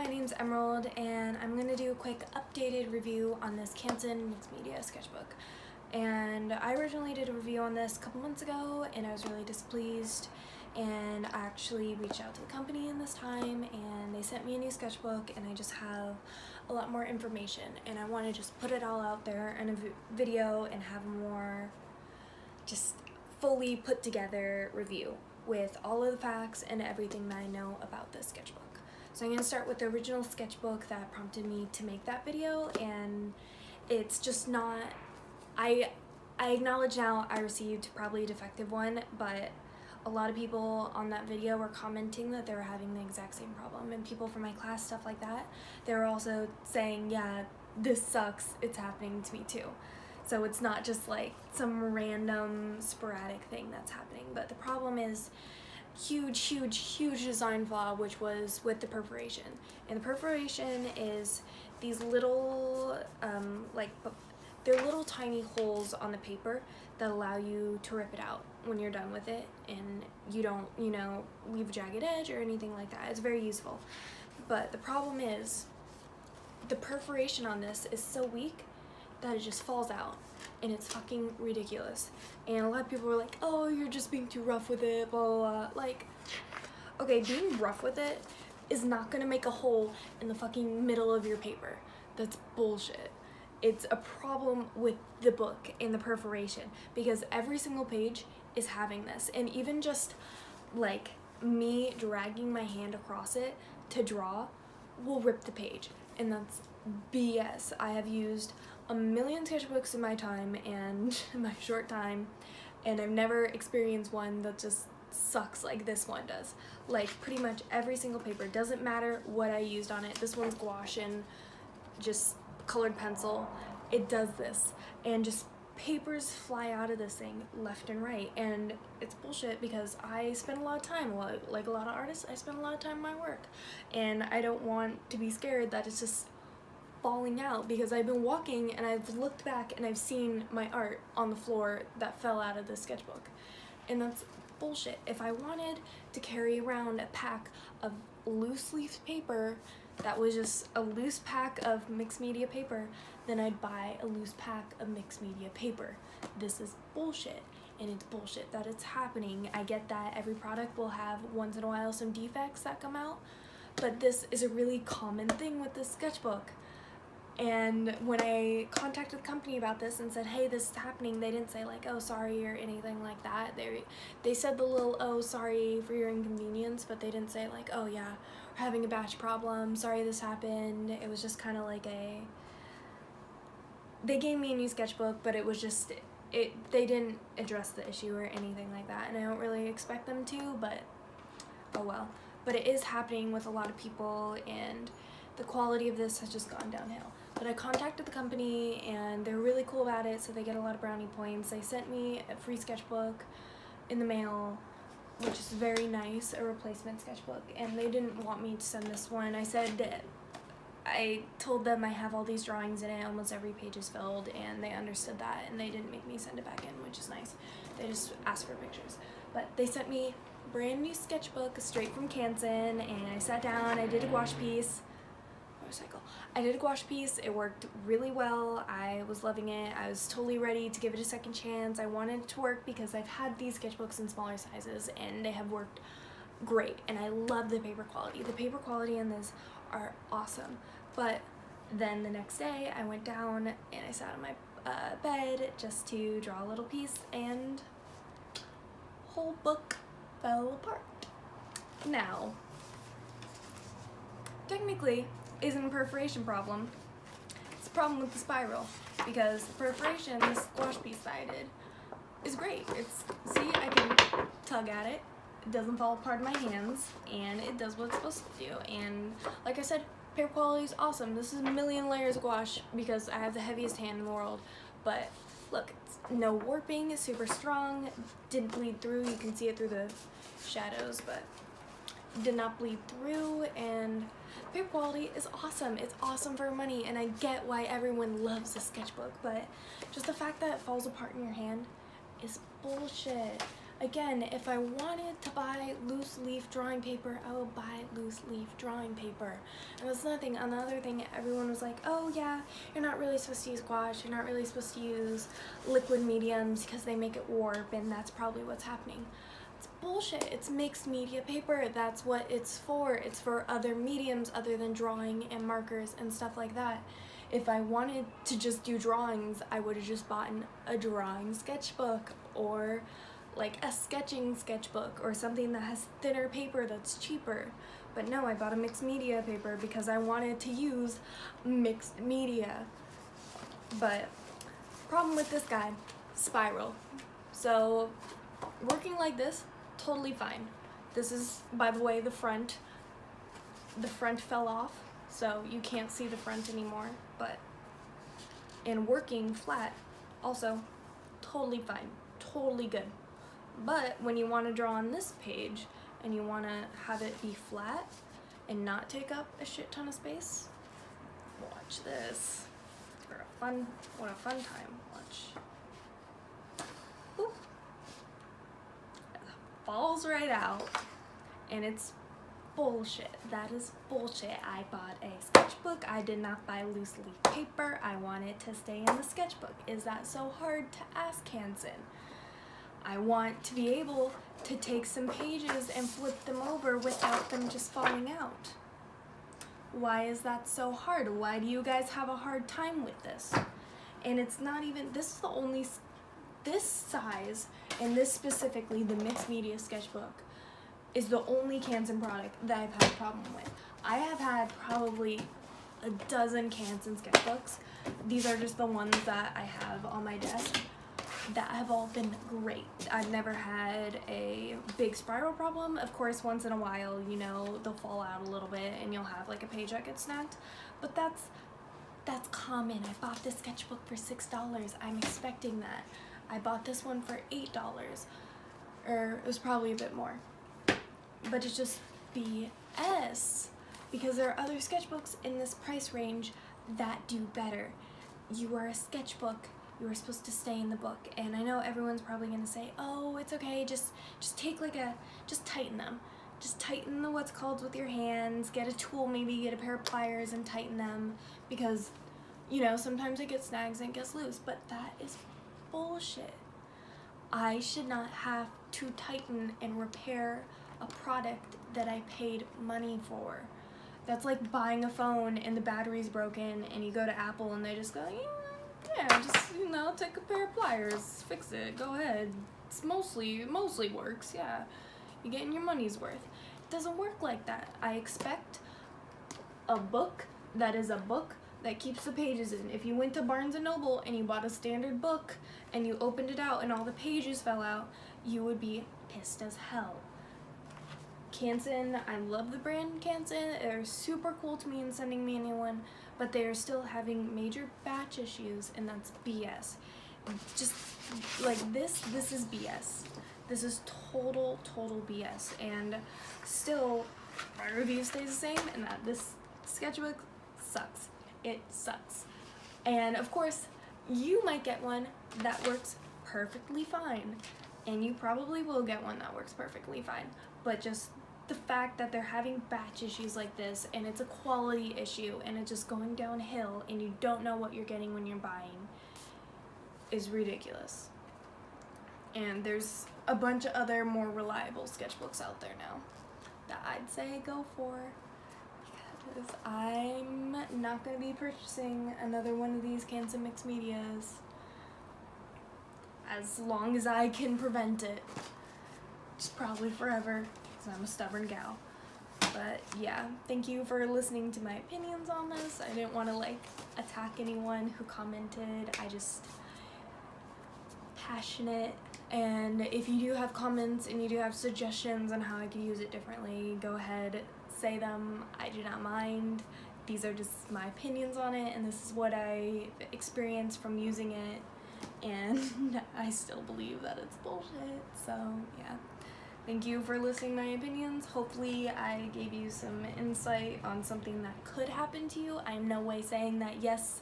my name's Emerald, and I'm going to do a quick updated review on this Canson mixed media sketchbook. And I originally did a review on this a couple months ago, and I was really displeased, and I actually reached out to the company in this time, and they sent me a new sketchbook, and I just have a lot more information, and I want to just put it all out there in a video and have a more just fully put together review with all of the facts and everything that I know about this sketchbook. So I'm going to start with the original sketchbook that prompted me to make that video, and it's just not, I acknowledge now I received probably a defective one, but a lot of people on that video were commenting that they were having the exact same problem, and people from my class, stuff like that, they were also saying, yeah, this sucks, it's happening to me too. So it's not just like some random sporadic thing that's happening, but the problem is huge design flaw, which was with the perforation. And the perforation is these little they're little tiny holes on the paper that allow you to rip it out when you're done with it, and you don't, leave a jagged edge or anything like that. It's very useful. But the problem is the perforation on this is so weak that it just falls out, and it's fucking ridiculous. And a lot of people were like, oh, you're just being too rough with it, blah, blah, blah. Like, okay, being rough with it is not gonna make a hole in the fucking middle of your paper. That's bullshit. It's a problem with the book and the perforation, because every single page is having this, and even just like me dragging my hand across it to draw will rip the page, and that's BS. I have used a million sketchbooks in my time and in my short time, and I've never experienced one that just sucks like this one does. Like, pretty much every single paper, doesn't matter what I used on it. This one's gouache and just colored pencil. It does this, and just papers fly out of this thing left and right, and it's bullshit because I spend a lot of time, like a lot of artists, I spend a lot of time on my work, and I don't want to be scared that it's just falling out, because I've been walking and I've looked back and I've seen my art on the floor that fell out of the sketchbook, and that's bullshit. If I wanted to carry around a pack of loose leaf paper that was just a loose pack of mixed media paper, then I'd buy a loose pack of mixed media paper. This is bullshit, and it's bullshit that it's happening. I get that every product will have once in a while some defects that come out, but this is a really common thing with this sketchbook. And when I contacted the company about this and said, hey, this is happening, they didn't say like, oh, sorry, or anything like that. They said the little, oh, sorry for your inconvenience, but they didn't say like, oh yeah, we're having a batch problem, sorry this happened. It was just kind of like they gave me a new sketchbook, but it was just, they didn't address the issue or anything like that, and I don't really expect them to, but oh well. But it is happening with a lot of people, and the quality of this has just gone downhill. But I contacted the company, and they're really cool about it, so they get a lot of brownie points. They sent me a free sketchbook in the mail, which is very nice, a replacement sketchbook, and they didn't want me to send this one. I told them I have all these drawings in it, almost every page is filled, and they understood that, and they didn't make me send it back in, which is nice. They just asked for pictures. But they sent me a brand new sketchbook straight from Canson, and I sat down, I did a gouache piece. I did a gouache piece. It worked really well. I was loving it. I was totally ready to give it a second chance. I wanted it to work because I've had these sketchbooks in smaller sizes, and they have worked great, and I love the paper quality. The paper quality in this are awesome. But then the next day I went down and I sat on my bed just to draw a little piece, and whole book fell apart. Now, technically, isn't a perforation problem. It's a problem with the spiral, because the perforation, this gouache piece that I did, is great. See, I can tug at it, it doesn't fall apart in my hands, and it does what it's supposed to do. And like I said, paper quality is awesome. This is a million layers of gouache because I have the heaviest hand in the world, but look, it's no warping, it's super strong, didn't bleed through. You can see it through the shadows, but did not bleed through, and paper quality is awesome. It's awesome for money, and I get why everyone loves this sketchbook, but just the fact that it falls apart in your hand is bullshit. Again, if I wanted to buy loose leaf drawing paper, I will buy loose leaf drawing paper. And that's another thing, everyone was like, oh yeah, you're not really supposed to use gouache, you're not really supposed to use liquid mediums because they make it warp, and that's probably what's happening. It's bullshit. It's mixed media paper. That's what it's for. It's for other mediums other than drawing and markers and stuff like that. If I wanted to just do drawings, I would have just bought a drawing sketchbook or like a sketching sketchbook or something that has thinner paper that's cheaper. But no, I bought a mixed media paper because I wanted to use mixed media. But problem with this guy, spiral. So working like this, totally fine. This is, by the way, the front fell off, so you can't see the front anymore, but in working flat, also totally fine, totally good. But when you want to draw on this page and you want to have it be flat and not take up a shit ton of space, watch this. What a fun time. Watch. Ooh. It falls right out, and it's bullshit. That is bullshit. I bought a sketchbook. I did not buy loose leaf paper. I wanted to stay in the sketchbook. Is that so hard to ask, Canson? I want to be able to take some pages and flip them over without them just falling out. Why is that so hard? Why do you guys have a hard time with this? And it's not even, this is the only, this size, and this specifically, the mixed media sketchbook, is the only Canson product that I've had a problem with. I have had probably a dozen Canson sketchbooks. These are just the ones that I have on my desk that have all been great. I've never had a big spiral problem. Of course, once in a while, you know, they'll fall out a little bit and you'll have like a page that gets snapped, but that's common. I bought this sketchbook for $6. I'm expecting that. I bought this one for $8, or it was probably a bit more, but it's just BS because there are other sketchbooks in this price range that do better. You are a sketchbook. You were supposed to stay in the book, and I know everyone's probably gonna say, oh, it's okay, just take just tighten them. Just tighten the what's called with your hands, get a tool, maybe get a pair of pliers and tighten them, because, you know, sometimes it gets snags and it gets loose, but that is bullshit. I should not have to tighten and repair a product that I paid money for. That's like buying a phone and the battery's broken and you go to Apple and they just go, yeah, just, you know, take a pair of pliers, fix it, go ahead. It's mostly works, yeah. You're getting your money's worth. It doesn't work like that. I expect a book that is a book that keeps the pages in. If you went to Barnes & Noble and you bought a standard book and you opened it out and all the pages fell out, you would be pissed as hell. Canson, I love the brand Canson. They're super cool to me in sending me a new one, but they are still having major batch issues, and that's BS. Just like this is BS. This is total BS, and still my review stays the same, and that this sketchbook sucks. It sucks. And of course, you might get one that works perfectly fine, and you probably will get one that works perfectly fine, but just the fact that they're having batch issues like this, and it's a quality issue, and it's just going downhill, and you don't know what you're getting when you're buying, is ridiculous. And there's a bunch of other more reliable sketchbooks out there now that I'd say go for, because I'm not going to be purchasing another one of these Canson mixed medias as long as I can prevent it. Just probably forever. I'm a stubborn gal. But yeah, thank you for listening to my opinions on this. I didn't want to like attack anyone who commented. I just passionate, and if you do have comments and you do have suggestions on how I could use it differently, go ahead, say them. I do not mind. These are just my opinions on it, and this is what I experienced from using it, and I still believe that it's bullshit. So yeah. Thank you for listening to my opinions. Hopefully I gave you some insight on something that could happen to you. I'm no way saying that yes,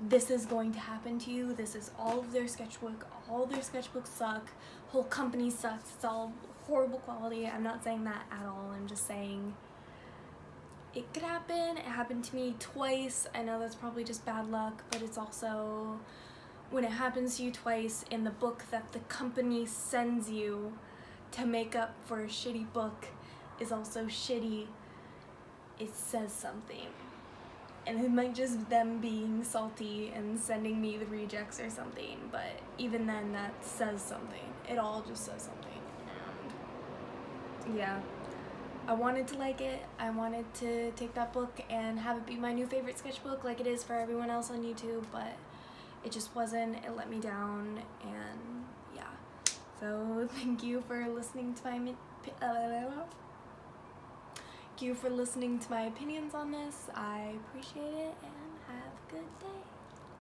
this is going to happen to you. This is all of their sketchbook. All their sketchbooks suck. Whole company sucks. It's all horrible quality. I'm not saying that at all. I'm just saying it could happen. It happened to me twice. I know that's probably just bad luck, but it's also when it happens to you twice in the book that the company sends you to make up for a shitty book is also shitty, it says something. And it might just them being salty and sending me the rejects or something, but even then that says something. It all just says something. And yeah, I wanted to like it. I wanted to take that book and have it be my new favorite sketchbook like it is for everyone else on YouTube, but it just wasn't. It let me down, and yeah. So thank you for listening to my opinions on this. I appreciate it, and have a good day.